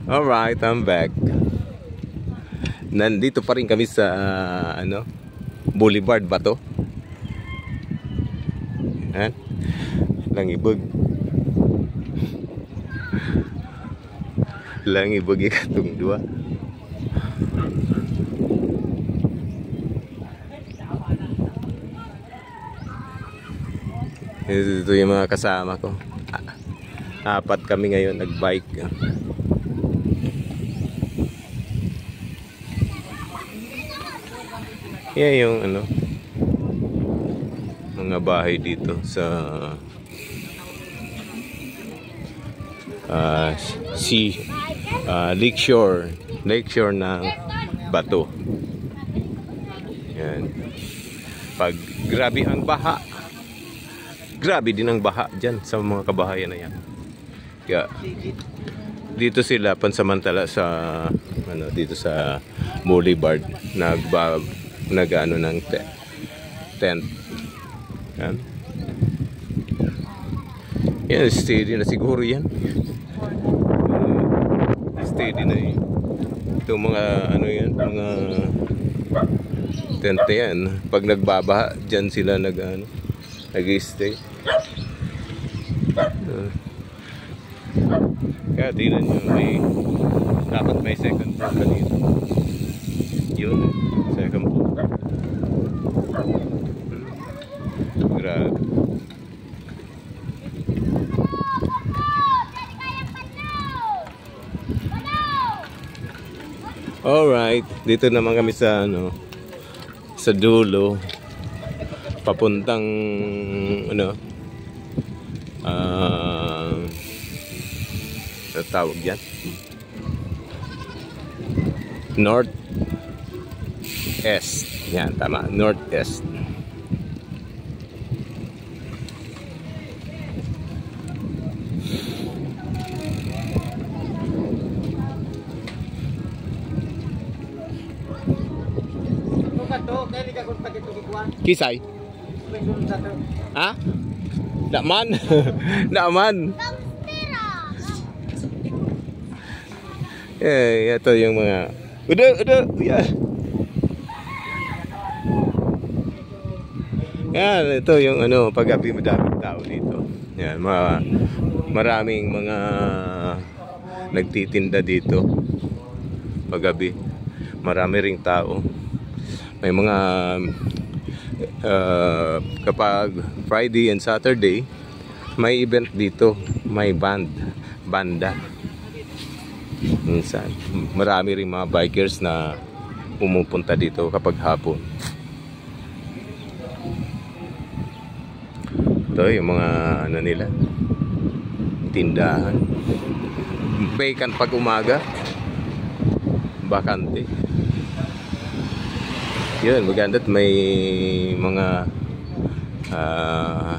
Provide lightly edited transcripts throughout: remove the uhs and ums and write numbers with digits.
Alright, I'm back. Nandito pa rin kami sa Boulevard ba to? Han? Langibog. Langibog ikatong dua. Ito yung mga kasama ko. Apat kami ngayon nagbike. Yan yung mga bahay dito sa Lakeshore ng Bato. Yan. Pag grabe ang baha, grabe din ang baha dyan sa mga kabahayan na yan. Kaya dito sila pansamantala sa dito sa Boulevard nag-ano ng tent. Yan. Yan, steady na siguro yan. Steady na yun. Itong mga mga tent yan. Pag nagbabaha, dyan sila nag-stay. Kaya tingnan nyo, dapat may second floor kanina. Yun, second floor. Grabe. Alright, dito naman kami sa sa dulo, papuntang tawag yan, North East. Yan, tama, North East. Kisay? Ha? Naman? Naman? Eh, ito yung mga udah ya. Yan, ito yung paggabi madaming tao dito. Yan, maraming mga nagtitinda dito paggabi. Marami ring tao. May mga kapag Friday and Saturday may event dito, may banda. Minsan marami ring mga bikers na pumupunta dito kapag hapon. Ito yung mga nila, tindahan. Vacant pag umaga, bakante. Yun, maganda at may mga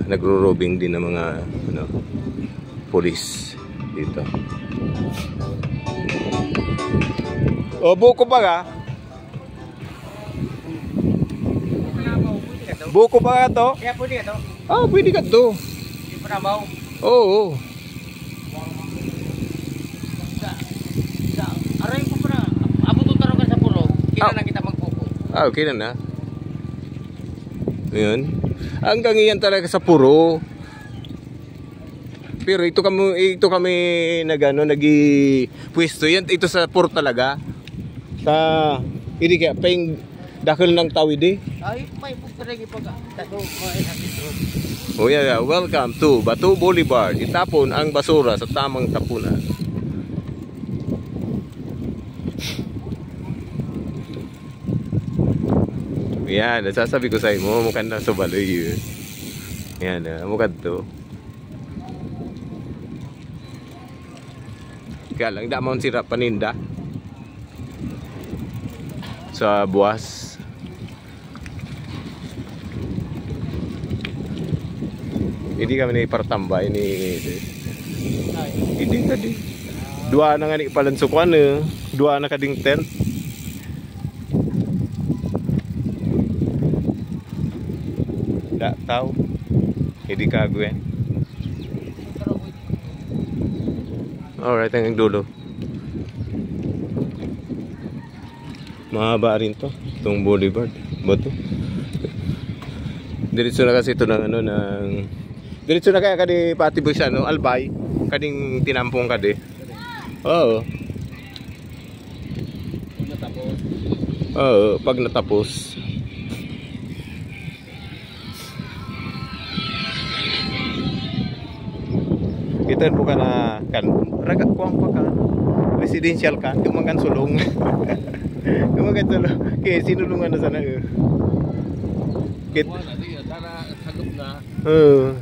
nagro-robbing din ng mga police dito. O, buko ba ka? Buko ba ka to? Kaya pwede ka to? Ah, pwede ka to. Hindi pa nabaw? Oo. Aray ko pa na. Abot taro ka sa puro. Kailan na kita magpupo? Ah, okay na. Ayun. Hanggang iyan talaga sa puro. Pero ito kami nagi-pwesto yan. Ito sa puro talaga. Sa hindi kaya peng dakil ng tawid eh. Ay, may pagkaragi pag tato. Oh yeah, welcome to Bato Boulevard. Itapon ang basura sa tamang tapunan. Yan, nasasabi ko sa imo, mukhang nasa baloy yun. Yan, mukhang to. Kaya lang, damang sira paninda sa buwas. Hindi kami na ipartambay hindi tadi. Dua na nga ni palansukan dua na kading tent. Da tao. Hindi kagawin. Alright, hanggang dulo. Mahaba rin to. Itong boulevard. Bato. Diretso na kasi ito ng ano ng... Diretso na kaya kadi pati boy sa ano, Albay. Kading tinampong kadi. Oo. Oo, pag natapos. Kita po ka na kan raga kuang pa ka residential ka kumagan sulong. Kumagan sulong kay sinulungan na sana. Kit sana sagot na.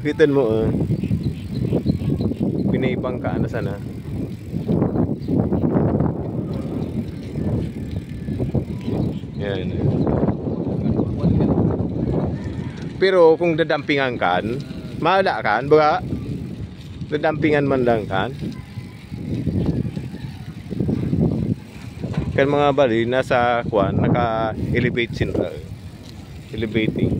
Kitan mo pinaibang ka na sana. Yan. Pero kung dadampingan kan, maala kan, baga dadampingan man lang kan. Kan mga bali nasa kuan naka-elevate sila. Elevating.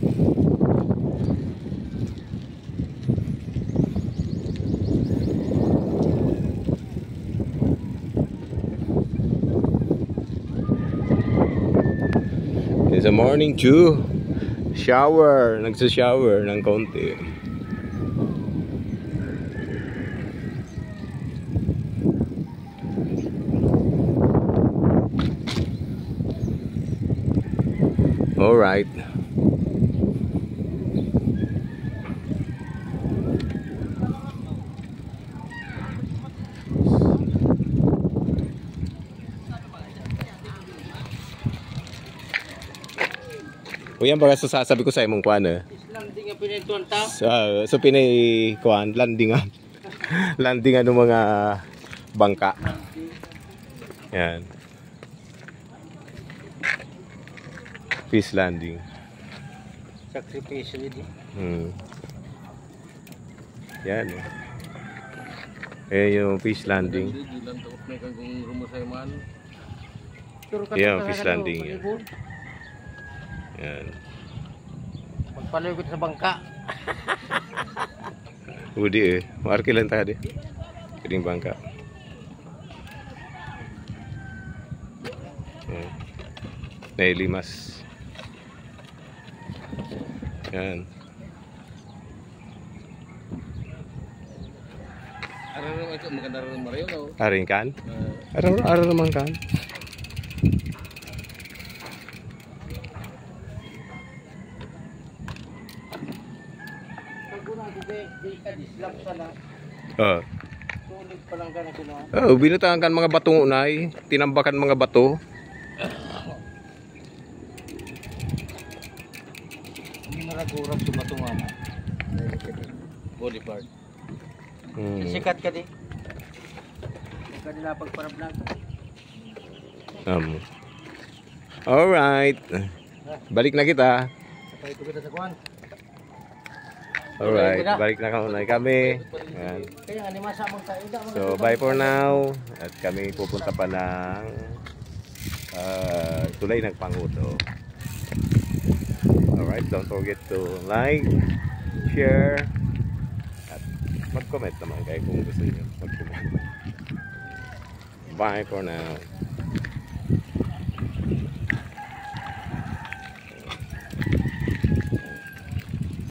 It's a morning dew. Shower, nagsa-shower ng konti. All right. O yan baga sasabi ko sa imong kuan Landing ang pinituan ta. so pinay kuan landingan. Landingan ng mga bangka. Yan. Fish landing. Sacrifice din. Yan yung fish landing. Yan fish landing yan. Yan. Magpalayo ko sa bangka. Udi marki lang tadi. Keding bangka. Nailimas. Yan. Maganda rin Mario no. Aring kan? Araw naman kan. Tulig pa lang ganito no. Binutangan kan mga batong unay, tinambakan mga bato. Naragurang sumatunga mo. Body part. Sikat ka di. Kanila pagparablag. Alright. Balik na kita. Sakay ko kita sa kuwan. Alright, balik na kami. Ayan. So, bye for now. At kami pupunta pa ng Tulay ng Panguto. Alright, don't forget to like, share, at mag-comment naman kayo kung gusto niyo mag-comment. Bye for now.